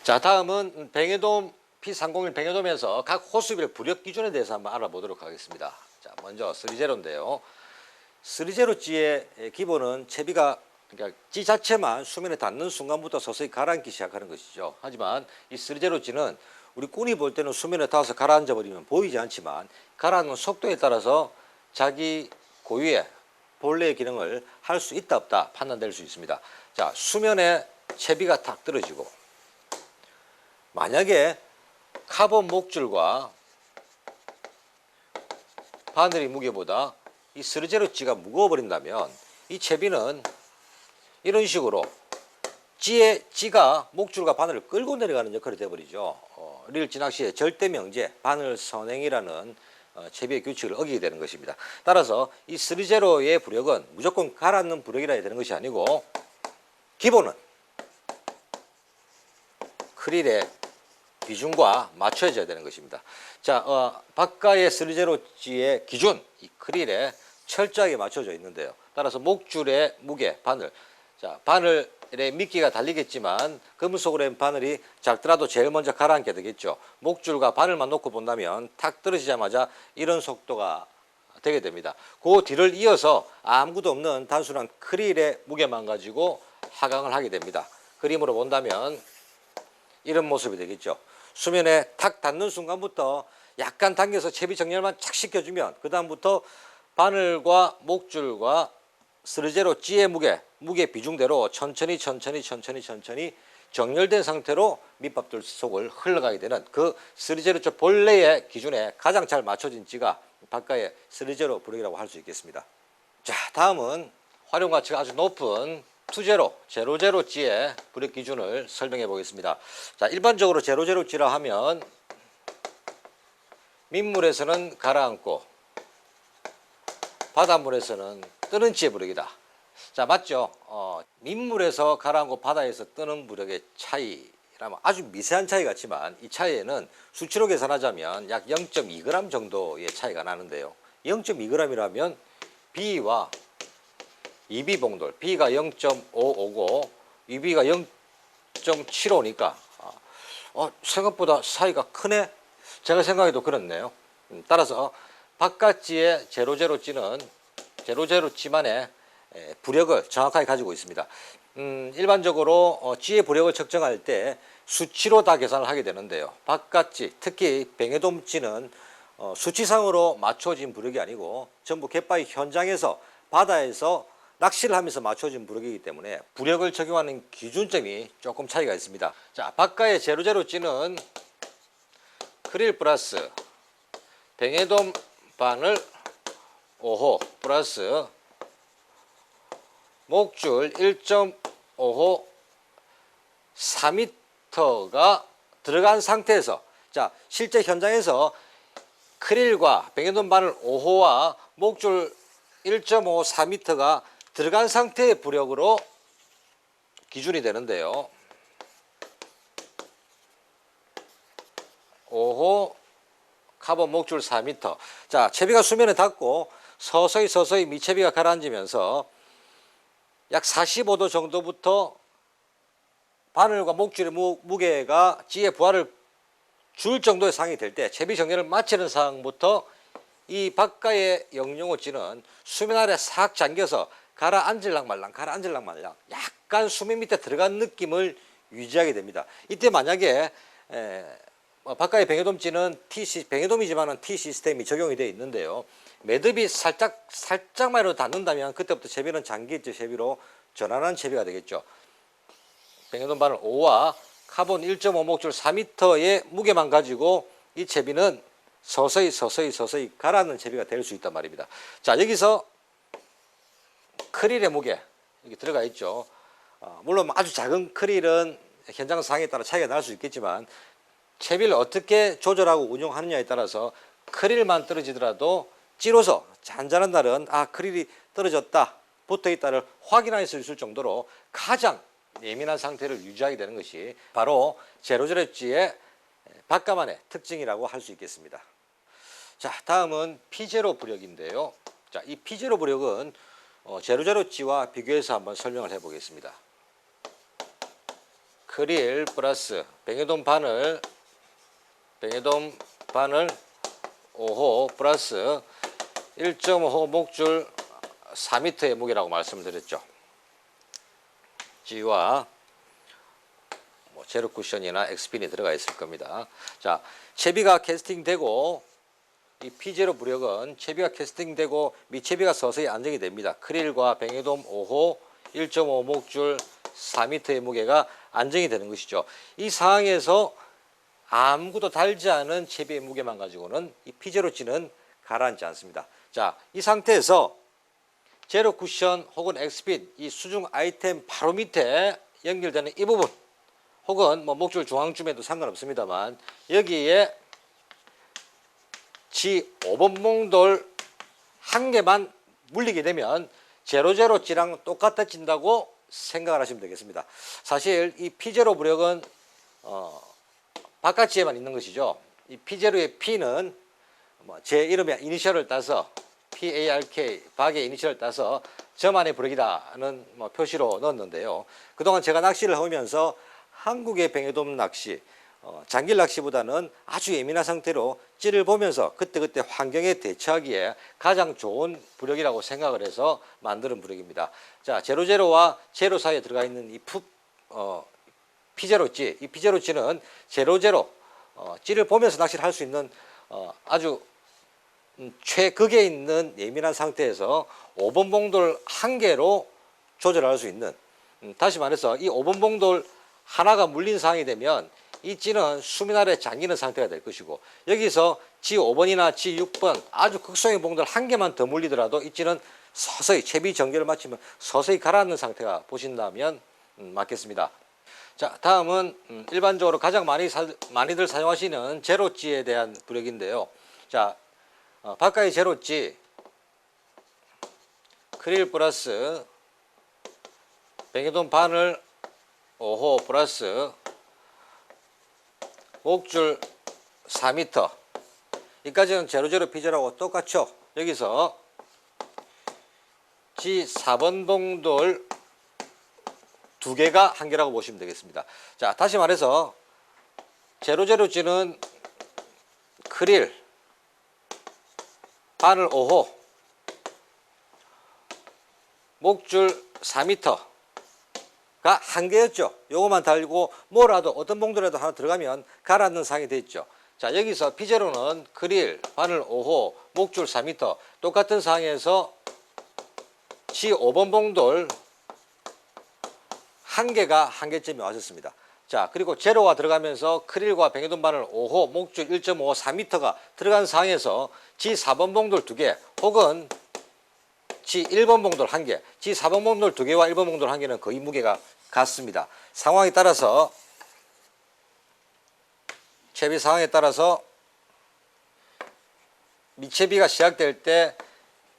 자, 다음은 뱅에돔 P301 뱅에돔에서 각 호수별 부력 기준에 대해서 한번 알아보도록 하겠습니다. 자, 먼저 3제로인데요. 3제로찌의 기본은 채비가 그러니까 찌 자체만 수면에 닿는 순간부터 서서히 가라앉기 시작하는 것이죠. 하지만 이 3제로찌는 우리 꾼이 볼 때는 수면에 닿아서 가라앉아 버리면 보이지 않지만 가라앉는 속도에 따라서 자기 고유의 본래의 기능을 할 수 있다 없다 판단될 수 있습니다. 자, 수면에 채비가 탁 떨어지고 만약에 카본 목줄과 바늘의 무게보다 이 3제로찌가 무거워 버린다면 이 채비는 이런 식으로 찌가 목줄과 바늘을 끌고 내려가는 역할이 되어버리죠. 릴진 낚시의 절대 명제 바늘 선행이라는 채비의 규칙을 어기게 되는 것입니다. 따라서 이 3제로의 부력은 무조건 가라앉는 부력이라 해야 되는 것이 아니고 기본은 크릴의 비중과 맞춰져야 되는 것입니다. 자, 바카의 3제로찌의 기준, 이 크릴에 철저하게 맞춰져 있는데요. 따라서 목줄의 무게, 바늘. 자, 바늘의 미끼가 달리겠지만 금속으로 된 바늘이 작더라도 제일 먼저 가라앉게 되겠죠. 목줄과 바늘만 놓고 본다면 탁 떨어지자마자 이런 속도가 되게 됩니다. 그 뒤를 이어서 아무것도 없는 단순한 크릴의 무게만 가지고 하강을 하게 됩니다. 그림으로 본다면 이런 모습이 되겠죠. 수면에 탁 닿는 순간부터 약간 당겨서 채비 정렬만 착 시켜주면 그 다음부터 바늘과 목줄과 3제로찌의 무게 비중대로 천천히 정렬된 상태로 밑밥들 속을 흘러가게 되는 그 3제로찌 본래의 기준에 가장 잘 맞춰진 찌가 바카의 3제로 부력이라고 할 수 있겠습니다. 자, 다음은 활용 가치가 아주 높은 2제로, 제로제로찌의 부력 기준을 설명해 보겠습니다. 자, 일반적으로 제로제로찌라 하면 민물에서는 가라앉고 바닷물에서는 뜨는 찌의 부력이다. 자, 맞죠? 민물에서 가라앉고 바다에서 뜨는 부력의 차이라면 아주 미세한 차이 같지만 이 차이에는 수치로 계산하자면 약 0.2g 정도의 차이가 나는데요. 0.2g이라면 B와 2B 봉돌, B가 0.5오고 2B가 0.75니까 생각보다 사이가 크네? 제가 생각해도 그렇네요. 따라서 바깥찌의 제로제로찌는 제로제로찌만의 부력을 정확하게 가지고 있습니다. 일반적으로 찌의 부력을 측정할 때 수치로 다 계산을 하게 되는데요. 바깥찌, 특히 뱅에돔찌는 수치상으로 맞춰진 부력이 아니고 전부 갯바위 현장에서 바다에서 낚시를 하면서 맞춰진 부력이기 때문에 부력을 적용하는 기준점이 조금 차이가 있습니다. 자, 바카의 제로제로찌는 크릴 플러스 뱅에돔 바늘 5호 플러스 목줄 1.5호 4m가 들어간 상태에서 자, 실제 현장에서 크릴과 뱅에돔 바늘 5호와 목줄 1.5, 4m가 들어간 상태의 부력으로 기준이 되는데요. 5호 카본 목줄 4m. 자, 채비가 수면에 닿고 서서히 미채비가 가라앉으면서 약 45도 정도부터 바늘과 목줄의 무게가 찌의 부하를 줄 정도의 상황이 될 때 채비 정렬을 마치는 상황부터 이 바카의 영영어찌는 수면 아래 싹 잠겨서 가라앉을랑 말랑 약간 수면 밑에 들어간 느낌을 유지하게 됩니다. 이때 만약에 바카의 뱅에돔찌는 뱅에돔이지만은 T 시스템이 적용이 되어 있는데요. 매듭이 살짝만이라도 닿는다면 그때부터 채비는 장기찌 채비로 전환한 채비가 되겠죠. 뱅에돔 바늘 5와 카본 1.5 목줄 4m의 무게만 가지고 이 채비는 서서히 가라앉는 채비가 될 수 있단 말입니다. 자, 여기서 크릴의 무게 여기 들어가 있죠. 물론 아주 작은 크릴은 현장 상황에 따라 차이가 날 수 있겠지만 채비를 어떻게 조절하고 운용하느냐에 따라서 크릴만 떨어지더라도 찌로서 잔잔한 날은 크릴이 떨어졌다 붙어있다를 확인할 수 있을 정도로 가장 예민한 상태를 유지하게 되는 것이 바로 제로제로찌의 바카만의 특징이라고 할 수 있겠습니다. 자, 다음은 P0 부력인데요. 자, 이 P0 부력은 제로제로찌와 비교해서 한번 설명을 해보겠습니다. 크릴 플러스 뱅에돔 바늘 5호 플러스 1.5 목줄 4m의 무게라고 말씀드렸죠. G와 제로 쿠션이나 엑스핀이 들어가 있을 겁니다. 자, 채비가 캐스팅되고 이 P0 부력은 채비가 캐스팅되고 밑채비가 서서히 안정이 됩니다. 크릴과 뱅에돔 5호 1.5 목줄 4m의 무게가 안정이 되는 것이죠. 이 상황에서 아무것도 달지 않은 채비의 무게만 가지고는 이 P0G는 가라앉지 않습니다. 자, 이 상태에서 제로 쿠션 혹은 엑스핀 이 수중 아이템 바로 밑에 연결되는 이 부분 혹은 뭐 목줄 중앙쯤에도 상관없습니다만 여기에 G5번 몽돌 한 개만 물리게 되면 제로제로지랑 똑같아진다고 생각을 하시면 되겠습니다. 사실 이 P0 부력은 바깥지에만 있는 것이죠. 이 P0의 P는 제 이름의 이니셜을 따서 PARK 박의 이니셜을 따서 저만의 부력이라는 표시로 넣었는데요. 그동안 제가 낚시를 하면서 한국의 뱅에돔 낚시, 장길 낚시보다는 아주 예민한 상태로 찌를 보면서 그때그때 환경에 대처하기에 가장 좋은 부력이라고 생각을 해서 만드는 부력입니다. 자, 제로제로와 제로 사이에 들어가 있는 이 P0G, 이 P0G는 제로제로 찌를 보면서 낚시를 할 수 있는 아주 최극에 있는 예민한 상태에서 5번 봉돌 한 개로 조절할 수 있는, 다시 말해서 이 5번 봉돌 하나가 물린 상황이 되면 이 찌는 수면 아래 잠기는 상태가 될 것이고, 여기서 G5번이나 G6번 아주 극소의 봉돌 한 개만 더 물리더라도 이 찌는 서서히 채비 전개를 마치면 서서히 가라앉는 상태가 보신다면 맞겠습니다. 자, 다음은 일반적으로 가장 많이들 사용하시는 제로찌에 대한 부력인데요. 자, 바깥의 제로찌 크릴 플러스 뱅에돔 바늘 5호 플러스 목줄 4m, 이까지는 제로제로 P0하고 똑같죠. 여기서 G4번 봉돌 2개가 한 개라고 보시면 되겠습니다. 자, 다시 말해서 제로제로G는 크릴 바늘 5호 목줄 4m가 한 개였죠. 요거만 달고 뭐라도 어떤 봉돌에도 하나 들어가면 가라앉는 상이 됐죠. 자, 여기서 P0는 크릴 바늘 5호 목줄 4m 똑같은 상황에서 G5번 봉돌 한 개가 한 개쯤에 왔었습니다. 자, 그리고 제로가 들어가면서 크릴과 뱅에돔 바늘 5호 목줄 1.5 4m가 들어간 상황에서 G4번 봉돌 2개 혹은 G1번 봉돌 1개, G4번 봉돌 2개와 1번 봉돌 1개는 거의 무게가 같습니다. 상황에 따라서 채비 상황에 따라서 밑채비가 시작될 때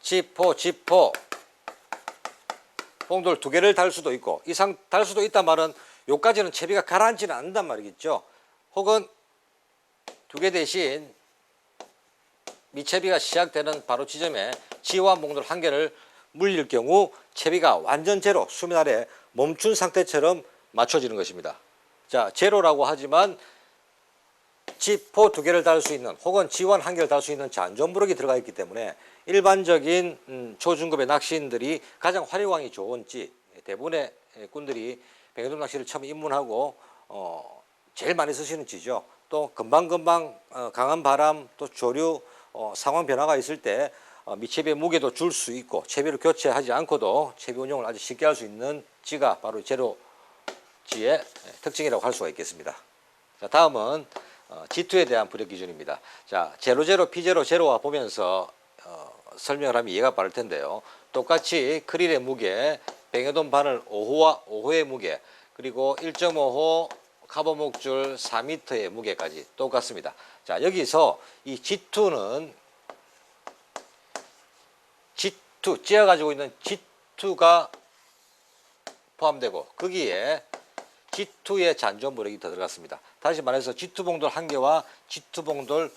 G4 봉돌 2개를 달 수도 있고, 이상 달 수도 있단 말은 요까지는 채비가 가라앉지는 않는단 말이겠죠. 혹은 2개 대신 밑채비가 시작되는 바로 지점에 G1 봉돌 1개를 물릴 경우 채비가 완전 제로, 수면 아래 멈춘 상태처럼 맞춰지는 것입니다. 자, 제로라고 하지만 G4 2개를 달 수 있는 혹은 G1 1개를 달 수 있는 잔존부력이 들어가 있기 때문에 일반적인 초중급의 낚시인들이 가장 활용하기 좋은 찌, 대부분의 꾼들이 뱅에돔 낚시를 처음 입문하고 제일 많이 쓰시는 찌죠. 또 금방금방 강한 바람 또 조류 상황 변화가 있을 때 밑채비의 무게도 줄 수 있고 채비를 교체하지 않고도 채비 운용을 아주 쉽게 할 수 있는 찌가 바로 제로찌의 특징이라고 할 수가 있겠습니다. 자, 다음은 G2에 대한 부력 기준입니다. 자, 제로제로 P0 제로와 보면서 설명을 하면 이해가 빠를 텐데요. 똑같이 크릴의 무게, 뱅에돔 바늘 5호의 무게, 그리고 1.5호 카본 목줄 4m의 무게까지 똑같습니다. 자, 여기서 이 G2는 G2, 찌가 가지고 있는 G2가 포함되고 거기에 G2의 잔존부력이 더 들어갔습니다. 다시 말해서 G2 봉돌 1개와 G2 봉돌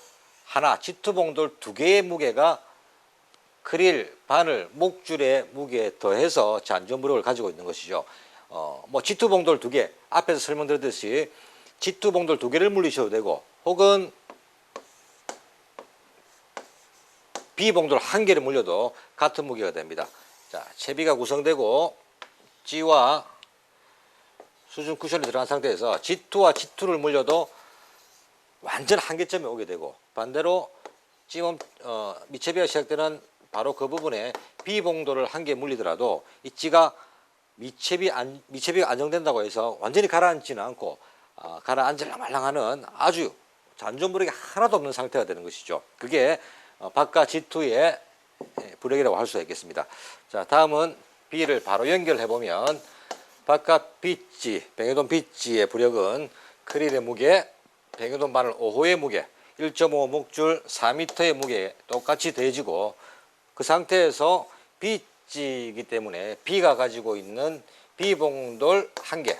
하나, G2 봉돌 2개의 무게가 크릴, 바늘, 목줄의 무게에 더해서 잔존부력을 가지고 있는 것이죠. 뭐 G2 봉돌 2개, 앞에서 설명드렸듯이 G2 봉돌 2개를 물리셔도 되고, 혹은 B 봉돌 1개를 물려도 같은 무게가 됩니다. 자, 채비가 구성되고 G와 수중 쿠션이 들어간 상태에서 G2와 G2를 물려도 완전 한계점에 오게 되고, 반대로 지금 미채비가 시작되는 바로 그 부분에 B 봉돌을 1개 물리더라도 이 G가 미채비가 안정된다고 해서 완전히 가라앉지는 않고 가라앉을랑 말랑하는 아주 잔존부력이 하나도 없는 상태가 되는 것이죠. 그게 바깥 G2의 부력이라고 할 수가 있겠습니다. 자, 다음은 B를 바로 연결해 보면 바깥 B지, 뱅에돈 B지의 부력은 크릴의 무게, 뱅에돈 바늘 5호의 무게, 1.5 목줄 4m의 무게에 똑같이 더해지고, 그 상태에서 B지이기 때문에 B가 가지고 있는 B봉돌 1개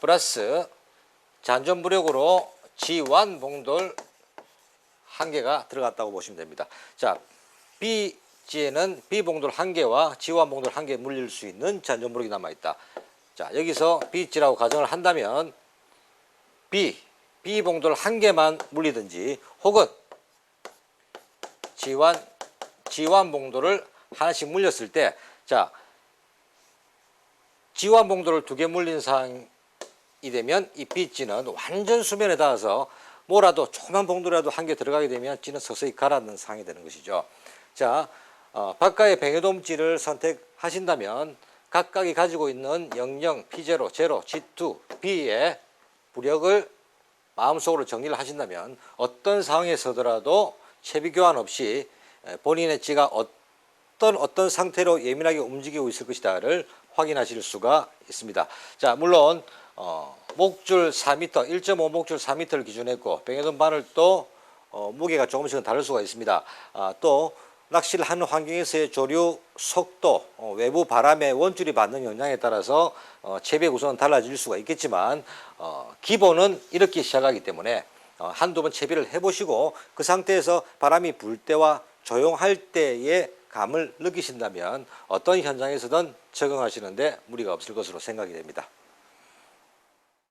플러스 잔존부력으로 G1 봉돌 1개가 들어갔다고 보시면 됩니다. 자, B지에는 B봉돌 1개와 G1 봉돌 1개 물릴 수 있는 잔존부력이 남아있다. 자, 여기서 B지라고 가정을 한다면 B봉돌 1개만 물리든지, 혹은 G1 봉돌을 하나씩 물렸을 때, 자, G1 봉돌을 2개 물린 상황이 되면 이 B지는 완전 수면에 닿아서 뭐라도 조그만 봉돌이라도 1개 들어가게 되면 G는 서서히 가라앉는 상황이 되는 것이죠. 자, 바깥의 뱅에돔지를 선택하신다면 각각이 가지고 있는 00, P0, 0, G2, B의 부력을 마음속으로 정리를 하신다면 어떤 상황에서더라도 채비 교환 없이 본인의 G가 어떤 상태로 예민하게 움직이고 있을 것이다를 확인하실 수가 있습니다. 자, 물론 목줄 4m, 1.5 목줄 4m를 기준했고, 뱅에돈 바늘도 무게가 조금씩은 다를 수가 있습니다. 또 낚시를 하는 환경에서의 조류 속도, 외부 바람의 원줄이 받는 영향에 따라서 채비의 구성은 달라질 수가 있겠지만, 기본은 이렇게 시작하기 때문에 한두 번 채비를 해보시고 그 상태에서 바람이 불 때와 조용할 때의 감을 느끼신다면 어떤 현장에서든 적응하시는데 무리가 없을 것으로 생각이 됩니다.